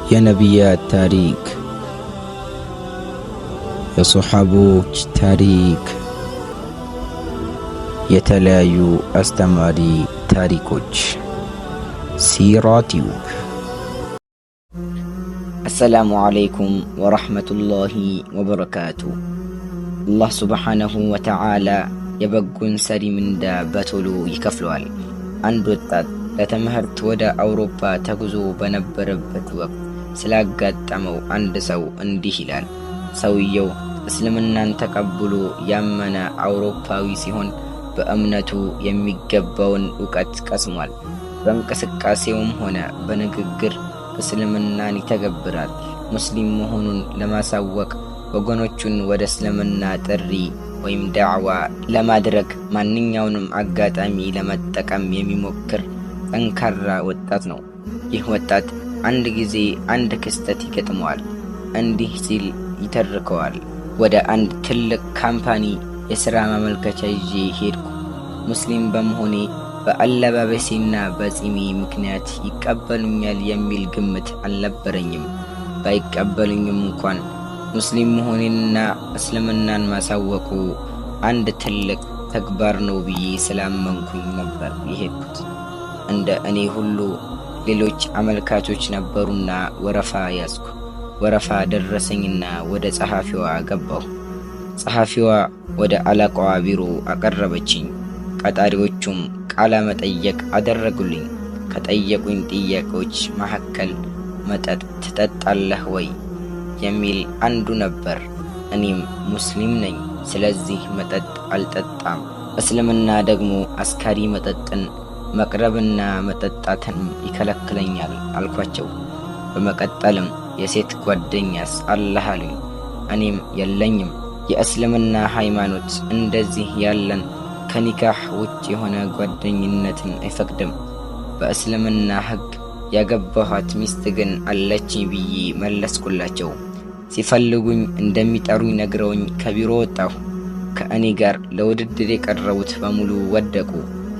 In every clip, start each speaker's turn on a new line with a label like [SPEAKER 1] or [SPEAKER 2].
[SPEAKER 1] የነቢያት ታሪክ፣ የሶሐቦች ታሪክ፣ የተለያዩ አስተማሪ ታሪኮች። ሲራ ቲዩብ። አሰላሙ ዓለይኩም ወረሕመቱላሂ ወበረካቱ። አላህ ሱብሓነሁ ወተዓላ የበጎን ሰሪ ምንዳ በቶሎ ይከፍለዋል። አንድ ወጣት ለትምህርት ወደ አውሮፓ ተጉዞ በነበረበት ወቅት ስላጋጠመው አንድ ሰው እንዲህ ይላል። ሰውየው እስልምናን ተቀብሎ ያመነ አውሮፓዊ ሲሆን በእምነቱ የሚገባውን ዕውቀት ቀስሟል። በእንቅስቃሴውም ሆነ በንግግር እስልምናን ይተገብራል። ሙስሊም መሆኑን ለማሳወቅ ወገኖቹን ወደ እስልምና ጥሪ ወይም ዳዕዋ ለማድረግ ማንኛውንም አጋጣሚ ለመጠቀም የሚሞክር ጠንካራ ወጣት ነው። ይህ ወጣት አንድ ጊዜ አንድ ክስተት ይገጥመዋል። እንዲህ ሲል ይተርከዋል። ወደ አንድ ትልቅ ካምፓኒ የሥራ ማመልከቻ ይዤ ሄድኩ። ሙስሊም በመሆኔ በአለባበሴና በጺሜ ምክንያት ይቀበሉኛል የሚል ግምት አልነበረኝም። ባይቀበሉኝም እንኳን ሙስሊም መሆኔንና እስልምናን ማሳወቁ አንድ ትልቅ ተግባር ነው ብዬ ስላመንኩኝ ነበር የሄድኩት። እንደ እኔ ሁሉ ሌሎች አመልካቾች ነበሩና ወረፋ ያዝኩ። ወረፋ ደረሰኝና ወደ ጸሐፊዋ ገባሁ። ጸሐፊዋ ወደ አለቃዋ ቢሮ አቀረበችኝ። ቀጣሪዎቹም ቃለ መጠየቅ አደረጉልኝ። ከጠየቁኝ ጥያቄዎች መካከል መጠጥ ትጠጣለህ ወይ የሚል አንዱ ነበር። እኔም ሙስሊም ነኝ፣ ስለዚህ መጠጥ አልጠጣም። እስልምና ደግሞ አስካሪ መጠጥን መቅረብና መጠጣትን ይከለክለኛል አልኳቸው። በመቀጠልም የሴት ጓደኛስ አለህ አሉኝ። እኔም የለኝም። የእስልምና ሃይማኖት እንደዚህ ያለን ከኒካህ ውጭ የሆነ ጓደኝነትን አይፈቅድም። በእስልምና ሕግ ያገባኋት ሚስት ግን አለችኝ ብዬ መለስኩላቸው። ሲፈልጉኝ እንደሚጠሩኝ ነግረውኝ ከቢሮ ወጣሁ። ከእኔ ጋር ለውድድር የቀረቡት በሙሉ ወደቁ።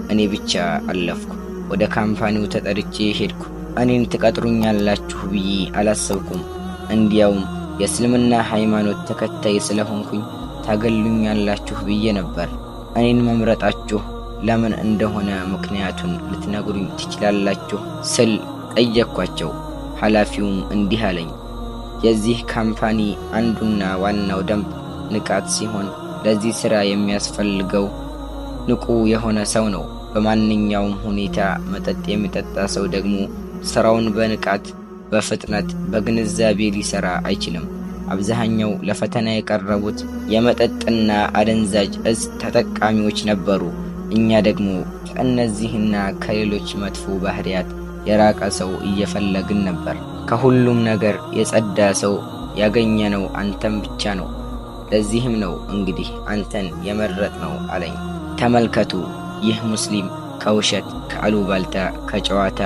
[SPEAKER 1] እኔ ብቻ አለፍኩ። ወደ ካምፓኒው ተጠርቼ ሄድኩ። እኔን ትቀጥሩኛላችሁ ብዬ አላሰብኩም። እንዲያውም የእስልምና ሃይማኖት ተከታይ ስለሆንኩኝ ታገሉኛላችሁ ብዬ ነበር። እኔን መምረጣችሁ ለምን እንደሆነ ምክንያቱን ልትነግሩኝ ትችላላችሁ ስል ጠየቅኳቸው። ኃላፊውም እንዲህ አለኝ። የዚህ ካምፓኒ አንዱና ዋናው ደንብ ንቃት ሲሆን ለዚህ ሥራ የሚያስፈልገው ንቁ የሆነ ሰው ነው። በማንኛውም ሁኔታ መጠጥ የሚጠጣ ሰው ደግሞ ሥራውን በንቃት፣ በፍጥነት፣ በግንዛቤ ሊሰራ አይችልም። አብዛኛው ለፈተና የቀረቡት የመጠጥና አደንዛዥ እጽ ተጠቃሚዎች ነበሩ። እኛ ደግሞ ከእነዚህና ከሌሎች መጥፎ ባህሪያት የራቀ ሰው እየፈለግን ነበር። ከሁሉም ነገር የጸዳ ሰው ያገኘነው አንተን ብቻ ነው። ለዚህም ነው እንግዲህ አንተን የመረጥነው አለኝ። ተመልከቱ፣ ይህ ሙስሊም ከውሸት፣ ከአሉባልታ፣ ከጨዋታ፣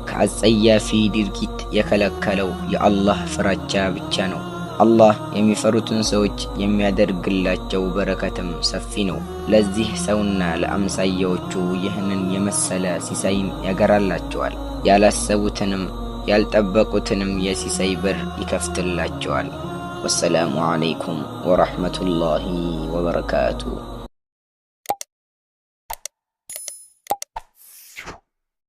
[SPEAKER 1] ከአጸያፊ ድርጊት የከለከለው የአላህ ፍራቻ ብቻ ነው። አላህ የሚፈሩትን ሰዎች የሚያደርግላቸው በረከትም ሰፊ ነው። ለዚህ ሰውና ለአምሳያዎቹ ይህንን የመሰለ ሲሳይን ያገራላቸዋል። ያላሰቡትንም ያልጠበቁትንም የሲሳይ በር ይከፍትላቸዋል። ወሰላሙ ዓለይኩም ወረሕመቱላሂ ወበረካቱ።